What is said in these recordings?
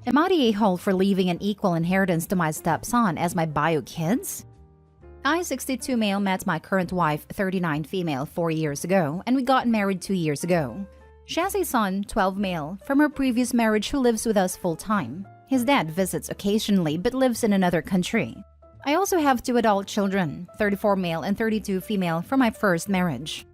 Am I the a-hole for leaving an equal inheritance to my stepson as my bio kids? I, 62 male, met my current wife, 39 female, 4 years ago, and we got married 2 years ago. She has a son, 12 male, from her previous marriage who lives with us full-time. His dad visits occasionally but lives in another country. I also have 2 adult children, 34 male and 32 female, from my first marriage.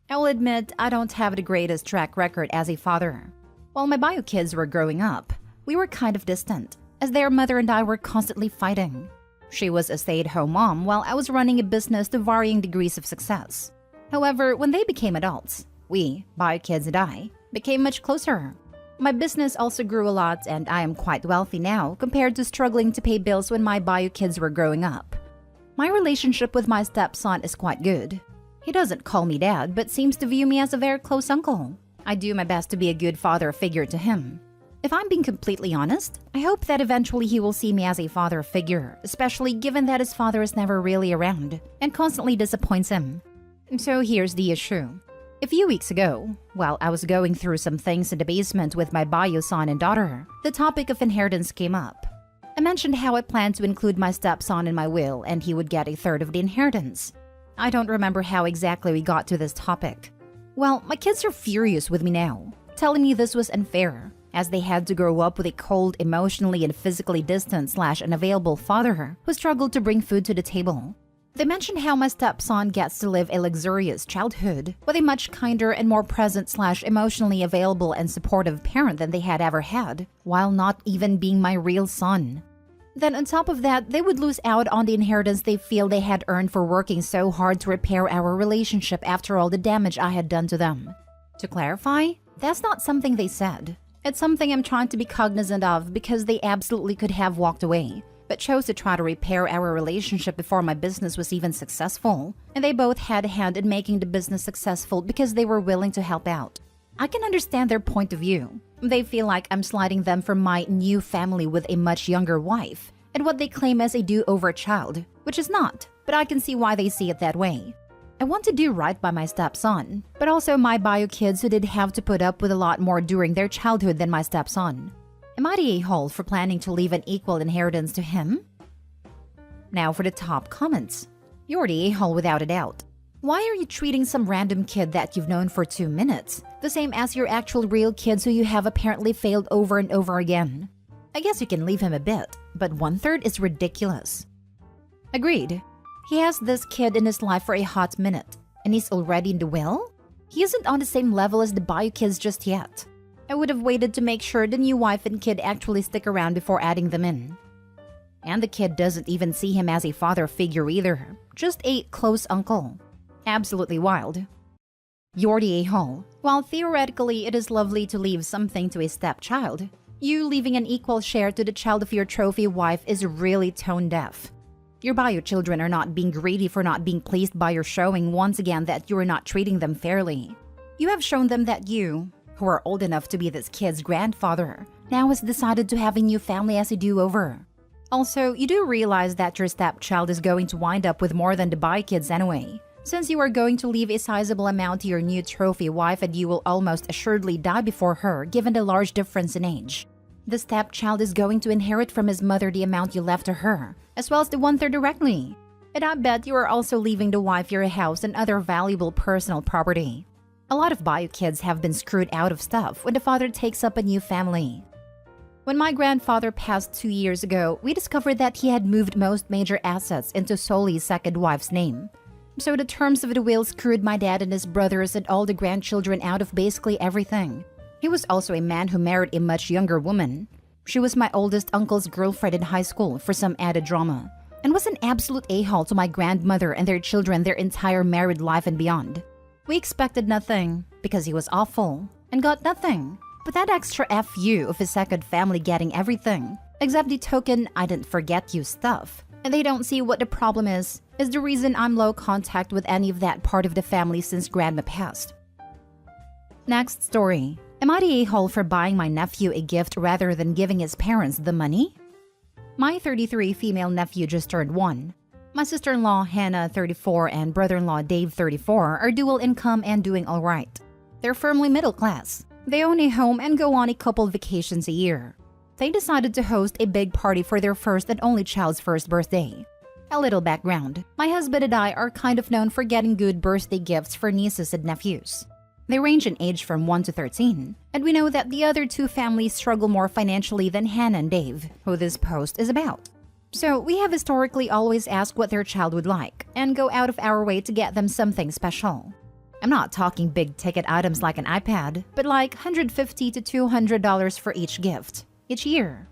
I will admit I don't have the greatest track record as a father. While my bio kids were growing up, we were kind of distant, as their mother and I were constantly fighting. She was a stay-at-home mom while I was running a business to varying degrees of success. However, when they became adults, we, bio kids and I, became much closer. My business also grew a lot and I am quite wealthy now compared to struggling to pay bills when my bio kids were growing up. My relationship with my stepson is quite good. He doesn't call me dad but seems to view me as a very close uncle. I do my best to be a good father figure to him. If I'm being completely honest, I hope that eventually he will see me as a father figure, especially given that his father is never really around and constantly disappoints him. So here's the issue. A few weeks ago, while I was going through some things in the basement with my bio son and daughter, the topic of inheritance came up. I mentioned how I planned to include my stepson in my will and he would get a third of the inheritance. I don't remember how exactly we got to this topic. Well, my kids are furious with me now, telling me this was unfair, as they had to grow up with a cold, emotionally and physically distant / unavailable father who struggled to bring food to the table. They mentioned how my stepson gets to live a luxurious childhood with a much kinder and more present / emotionally available and supportive parent than they had ever had, while not even being my real son. Then on top of that, they would lose out on the inheritance they feel they had earned for working so hard to repair our relationship after all the damage I had done to them. To clarify, that's not something they said. It's something I'm trying to be cognizant of because they absolutely could have walked away, but chose to try to repair our relationship before my business was even successful, and they both had a hand in making the business successful because they were willing to help out. I can understand their point of view. They feel like I'm sliding them from my new family with a much younger wife, and what they claim as a do-over child, which is not, but I can see why they see it that way. I want to do right by my stepson, but also my bio kids who did have to put up with a lot more during their childhood than my stepson. Am I the a-hole for planning to leave an equal inheritance to him? Now for the top comments. You're the a-hole without a doubt. Why are you treating some random kid that you've known for 2 minutes the same as your actual real kids who you have apparently failed over and over again? I guess you can leave him a bit, but 1/3 is ridiculous. Agreed. He has this kid in his life for a hot minute, and he's already in the will? He isn't on the same level as the bio kids just yet. I would have waited to make sure the new wife and kid actually stick around before adding them in. And the kid doesn't even see him as a father figure either, just a close uncle. Absolutely wild. You're the a-hole. While theoretically it is lovely to leave something to a stepchild, you leaving an equal share to the child of your trophy wife is really tone deaf. Your bio children are not being greedy for not being pleased by your showing once again that you are not treating them fairly. You have shown them that you, who are old enough to be this kid's grandfather, now has decided to have a new family as a do-over. Also, you do realize that your stepchild is going to wind up with more than the bio kids anyway, since you are going to leave a sizable amount to your new trophy wife and you will almost assuredly die before her given the large difference in age. The stepchild is going to inherit from his mother the amount you left to her, as well as the 1/3 directly. And I bet you are also leaving the wife your house and other valuable personal property. A lot of bio kids have been screwed out of stuff when the father takes up a new family. When my grandfather passed 2 years ago, we discovered that he had moved most major assets into solely his second wife's name. So the terms of the will screwed my dad and his brothers and all the grandchildren out of basically everything. He was also a man who married a much younger woman. She was my oldest uncle's girlfriend in high school for some added drama, and was an absolute a-hole to my grandmother and their children their entire married life and beyond. We expected nothing, because he was awful, and got nothing. But that extra FU of his second family getting everything, except the token "I didn't forget you" stuff, and they don't see what the problem is the reason I'm low contact with any of that part of the family since grandma passed. Next story. Am I the a-hole for buying my nephew a gift rather than giving his parents the money? My 33 female nephew just turned 1. My sister-in-law Hannah, 34, and brother-in-law Dave, 34, are dual income and doing alright. They're firmly middle class. They own a home and go on a couple vacations a year. they decided to host a big party for their first and only child's first birthday. A little background. My husband and I are kind of known for getting good birthday gifts for nieces and nephews. They range in age from 1 to 13, and we know that the other two families struggle more financially than Hannah and Dave, who this post is about. So we have historically always asked what their child would like, and go out of our way to get them something special. I'm not talking big-ticket items like an iPad, but like $150 to $200 for each gift, each year.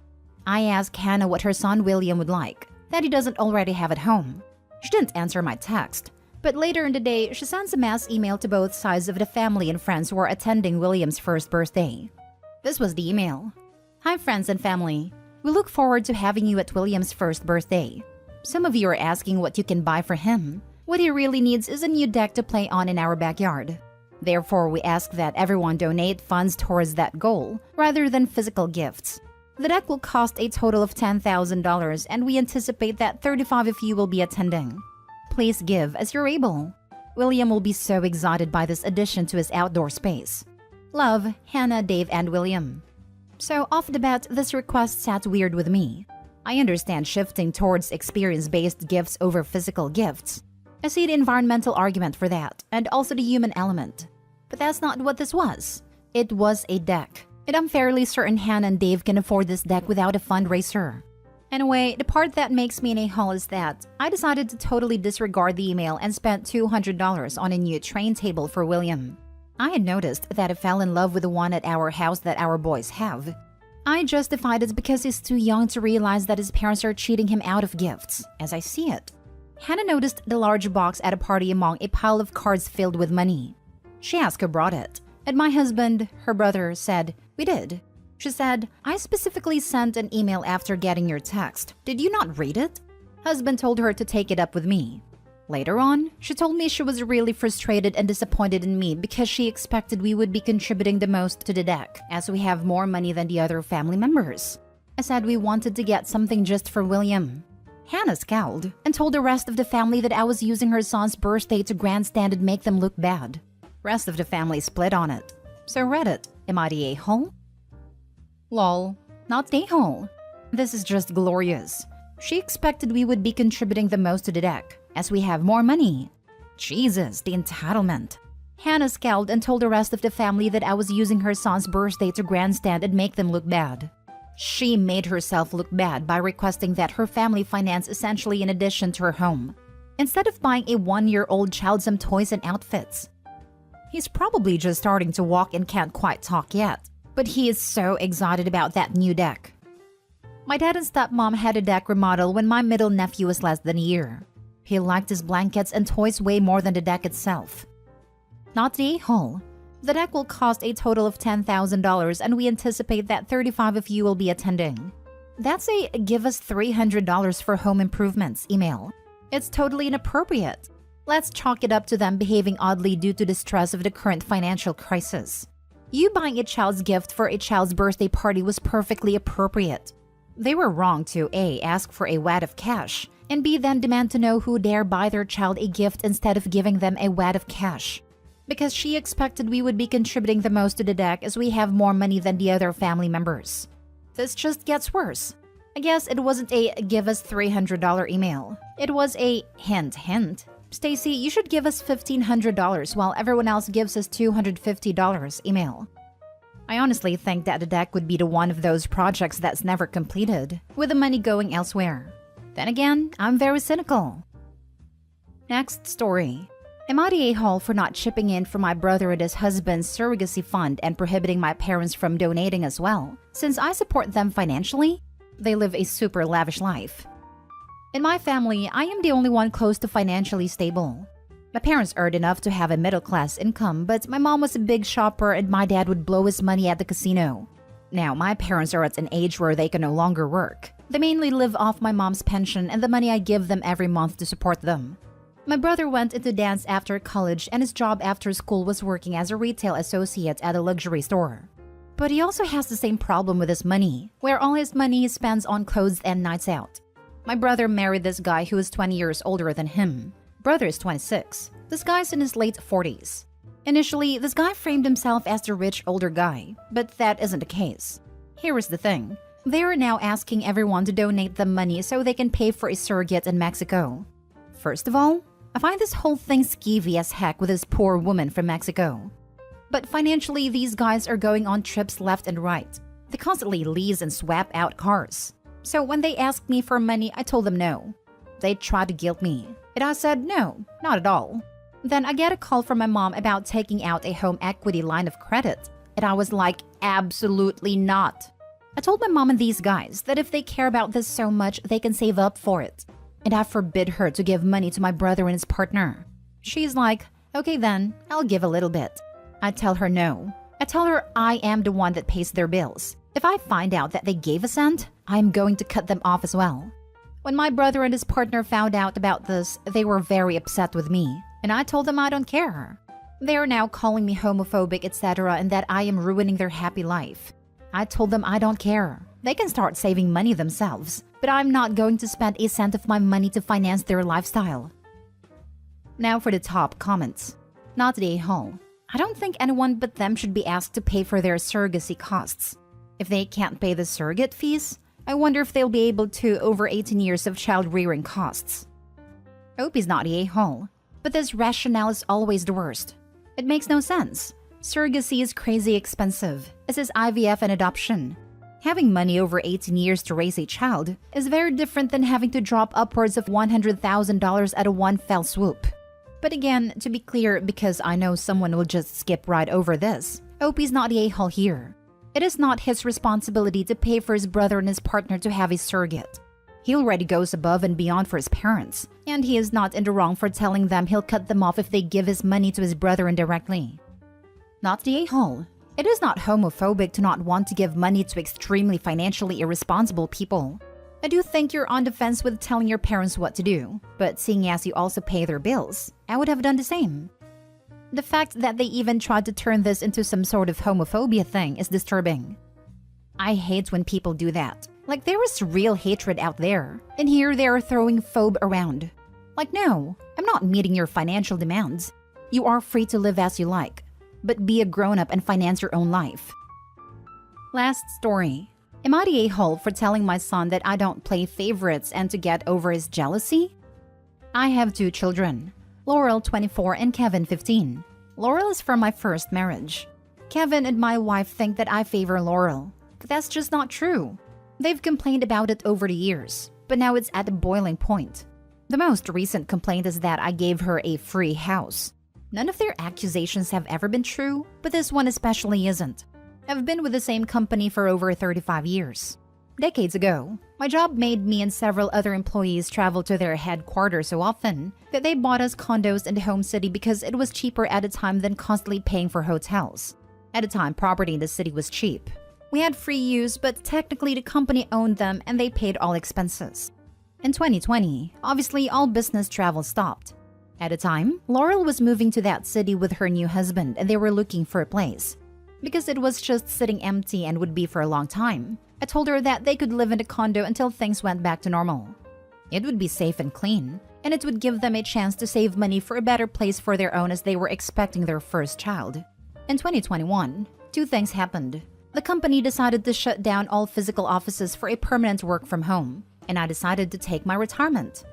I asked Hannah what her son William would like, that he doesn't already have at home. She didn't answer my text, but later in the day, she sends a mass email to both sides of the family and friends who are attending William's first birthday. This was the email. Hi friends and family. We look forward to having you at William's first birthday. Some of you are asking what you can buy for him. What he really needs is a new deck to play on in our backyard. Therefore, we ask that everyone donate funds towards that goal, rather than physical gifts. The deck will cost a total of $10,000, and we anticipate that 35 of you will be attending. Please give as you're able. William will be so excited by this addition to his outdoor space. Love, Hannah, Dave, and William. So off the bat, this request sat weird with me. I understand shifting towards experience-based gifts over physical gifts. I see the environmental argument for that, and also the human element. But that's not what this was. It was a deck. And I'm fairly certain Hannah and Dave can afford this deck without a fundraiser. Anyway, the part that makes me an a-hole is that I decided to totally disregard the email and spent $200 on a new train table for William. I had noticed that I fell in love with the one at our house that our boys have. I justified it because he's too young to realize that his parents are cheating him out of gifts, as I see it. Hannah noticed the large box at a party among a pile of cards filled with money. She asked who brought it, and my husband, her brother, said, "We did." She said, "I specifically sent an email after getting your text. Did you not read it?" Husband told her to take it up with me. Later on, she told me she was really frustrated and disappointed in me because she expected we would be contributing the most to the deck, as we have more money than the other family members. I said we wanted to get something just for William. Hannah scowled and told the rest of the family that I was using her son's birthday to grandstand and make them look bad. Rest of the family split on it. So Reddit, am I the a-hole? Lol, not the a-hole. This is just glorious. She expected we would be contributing the most to the deck, as we have more money. Jesus, the entitlement. Hannah scowled and told the rest of the family that I was using her son's birthday to grandstand and make them look bad. She made herself look bad by requesting that her family finance essentially in addition to her home, instead of buying a 1-year-old child some toys and outfits. He's probably just starting to walk and can't quite talk yet, but he is so excited about that new deck. My dad and stepmom had a deck remodel when my middle nephew was less than a year. He liked his blankets and toys way more than the deck itself. Not the a-hole. The deck will cost a total of $10,000 and we anticipate that 35 of you will be attending. That's a "give us $300 for home improvements" email. It's totally inappropriate. Let's chalk it up to them behaving oddly due to the stress of the current financial crisis. You buying a child's gift for a child's birthday party was perfectly appropriate. They were wrong to A. ask for a wad of cash, and B. then demand to know who dare buy their child a gift instead of giving them a wad of cash. Because she expected we would be contributing the most to the deck as we have more money than the other family members. This just gets worse. I guess it wasn't a "give us $300" email. It was a hint hint. "Stacy, you should give us $1,500 while everyone else gives us $250" email. I honestly think that the deck would be the one of those projects that's never completed, with the money going elsewhere. Then again, I'm very cynical. Next story. Am I the a-hole for not chipping in for my brother and his husband's surrogacy fund and prohibiting my parents from donating as well, since I support them financially? They live a super lavish life. In my family, I am the only one close to financially stable. My parents earned enough to have a middle-class income, but my mom was a big shopper and my dad would blow his money at the casino. Now, my parents are at an age where they can no longer work. They mainly live off my mom's pension and the money I give them every month to support them. My brother went into dance after college and his job after school was working as a retail associate at a luxury store. But he also has the same problem with his money, where all his money he spends on clothes and nights out. My brother married this guy who is 20 years older than him. Brother is 26. This guy's in his late 40s. Initially, this guy framed himself as the rich older guy, but that isn't the case. Here is the thing. They are now asking everyone to donate them money so they can pay for a surrogate in Mexico. First of all, I find this whole thing skeevy as heck with this poor woman from Mexico. But financially, these guys are going on trips left and right. They constantly lease and swap out cars. So when they asked me for money, I told them no. They tried to guilt me, and I said no, not at all. Then I get a call from my mom about taking out a home equity line of credit, and I was like, absolutely not. I told my mom and these guys that if they care about this so much, they can save up for it. And I forbid her to give money to my brother and his partner. She's like, okay then, I'll give a little bit. I tell her no. I tell her I am the one that pays their bills. If I find out that they gave a cent, I'm going to cut them off as well. When my brother and his partner found out about this, they were very upset with me, and I told them I don't care. They are now calling me homophobic, etc., and that I am ruining their happy life. I told them I don't care. They can start saving money themselves, but I'm not going to spend a cent of my money to finance their lifestyle. Now for the top comments. Not the a-hole. I don't think anyone but them should be asked to pay for their surrogacy costs. If they can't pay the surrogate fees, I wonder if they'll be able to over 18 years of child rearing costs. Opie's not the a-hole, but this rationale is always the worst. It makes no sense. Surrogacy is crazy expensive, as is IVF and adoption. Having money over 18 years to raise a child is very different than having to drop upwards of $100,000 at a one fell swoop. But again, to be clear, because I know someone will just skip right over this, Opie's not the a-hole here. It is not his responsibility to pay for his brother and his partner to have a surrogate. He already goes above and beyond for his parents, and he is not in the wrong for telling them he'll cut them off if they give his money to his brother indirectly. Not the a-hole. It is not homophobic to not want to give money to extremely financially irresponsible people. I do think you're on the fence with telling your parents what to do, but seeing as you also pay their bills, I would have done the same. The fact that they even tried to turn this into some sort of homophobia thing is disturbing. I hate when people do that. Like there is real hatred out there, and here they are throwing phobe around. Like no, I'm not meeting your financial demands. You are free to live as you like, but be a grown-up and finance your own life. Last story. Am I the a-hole for telling my son that I don't play favorites and to get over his jealousy? I have 2 children, Laurel 24 and Kevin 15. Laurel is from my first marriage. Kevin and my wife think that I favor Laurel, but that's just not true. They've complained about it over the years, but now it's at a boiling point. The most recent complaint is that I gave her a free house. None of their accusations have ever been true, but this one especially isn't. I've been with the same company for over 35 years. Decades ago, my job made me and several other employees travel to their headquarters so often that they bought us condos in the home city because it was cheaper at a time than constantly paying for hotels. At a time, property in the city was cheap. We had free use, but technically the company owned them and they paid all expenses. In 2020, obviously all business travel stopped. At a time, Laurel was moving to that city with her new husband and they were looking for a place. Because it was just sitting empty and would be for a long time, I told her that they could live in a condo until things went back to normal. It would be safe and clean, and it would give them a chance to save money for a better place for their own as they were expecting their first child. In 2021, 2 things happened. The company decided to shut down all physical offices for a permanent work from home, and I decided to take my retirement.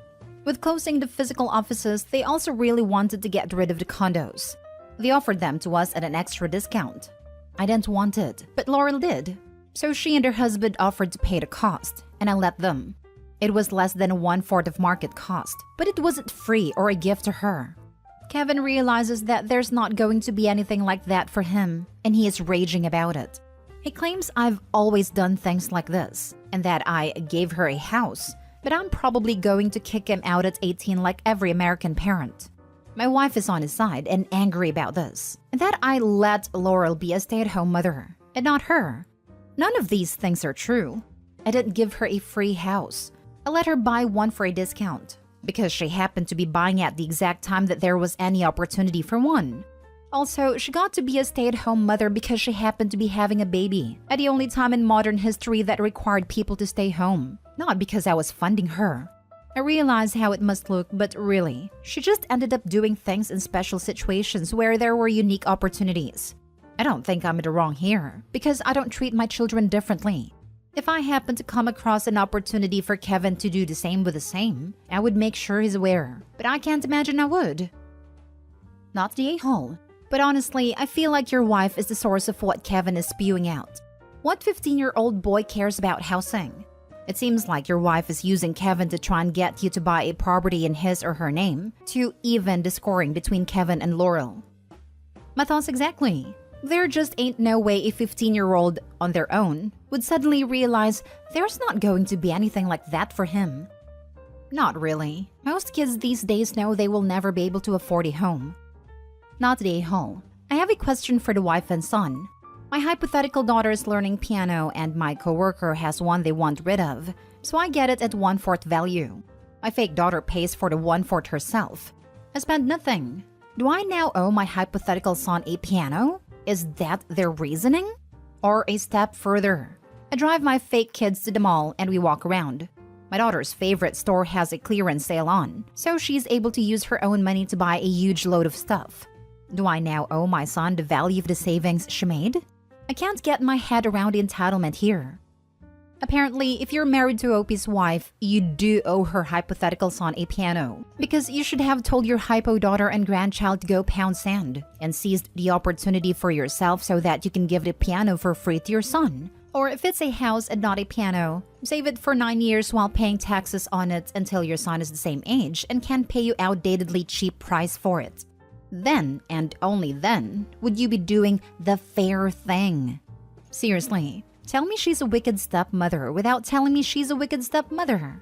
With closing the physical offices, they also really wanted to get rid of the condos. They offered them to us at an extra discount. I didn't want it, but Laurel did. So she and her husband offered to pay the cost, and I let them. It was less than 1/4 of market cost, but it wasn't free or a gift to her. Kevin realizes that there's not going to be anything like that for him, and he is raging about it. He claims I've always done things like this, and that I gave her a house, but I'm probably going to kick him out at 18 like every American parent. My wife is on his side and angry about this, and that I let Laurel be a stay-at-home mother, and not her. None of these things are true. I didn't give her a free house. I let her buy one for a discount, because she happened to be buying at the exact time that there was any opportunity for one. Also, she got to be a stay-at-home mother because she happened to be having a baby at the only time in modern history that required people to stay home, not because I was funding her. I realize how it must look, but really, she just ended up doing things in special situations where there were unique opportunities. I don't think I'm in the wrong here, because I don't treat my children differently. If I happen to come across an opportunity for Kevin to do the same with the same, I would make sure he's aware, but I can't imagine I would. Not the a-hole. But honestly, I feel like your wife is the source of what Kevin is spewing out. What 15-year-old boy cares about housing? It seems like your wife is using Kevin to try and get you to buy a property in his or her name to even the scoring between Kevin and Laurel. My thoughts exactly. There just ain't no way a 15-year-old on their own would suddenly realize there's not going to be anything like that for him. Not really. Most kids these days know they will never be able to afford a home. Not the a-hole. I have a question for the wife and son. My hypothetical daughter is learning piano and my coworker has one they want rid of, so I get it at 1/4 value. My fake daughter pays for the 1/4 herself. I spend nothing. Do I now owe my hypothetical son a piano? Is that their reasoning? Or a step further, I drive my fake kids to the mall and we walk around. My daughter's favorite store has a clearance sale on, so she's able to use her own money to buy a huge load of stuff. Do I now owe my son the value of the savings she made? I can't get my head around the entitlement here. Apparently, if you're married to Opie's wife, you do owe her hypothetical son a piano, because you should have told your hypo daughter and grandchild to go pound sand and seized the opportunity for yourself so that you can give the piano for free to your son. Or if it's a house and not a piano, save it for 9 years while paying taxes on it until your son is the same age and can pay you outdatedly cheap price for it. Then, and only then, would you be doing the fair thing. Seriously. Tell me she's a wicked stepmother without telling me she's a wicked stepmother.